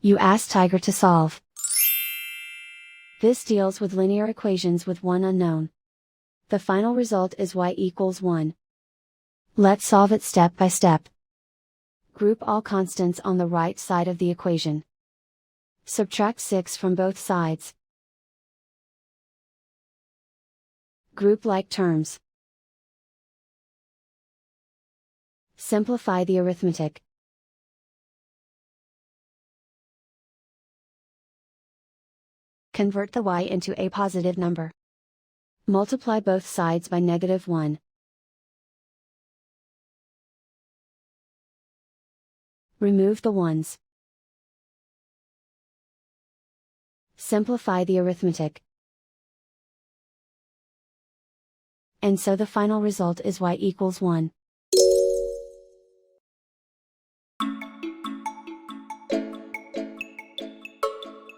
You ask Tiger to solve. This deals with linear equations with one unknown. The final result is y equals 1. Let's solve it step by step. Group all constants on the right side of the equation. Subtract 6 from both sides. Group like terms. Simplify the arithmetic. Convert the y into a positive number. Multiply both sides by -1. Remove the ones. Simplify the arithmetic. And so the final result is y equals 1.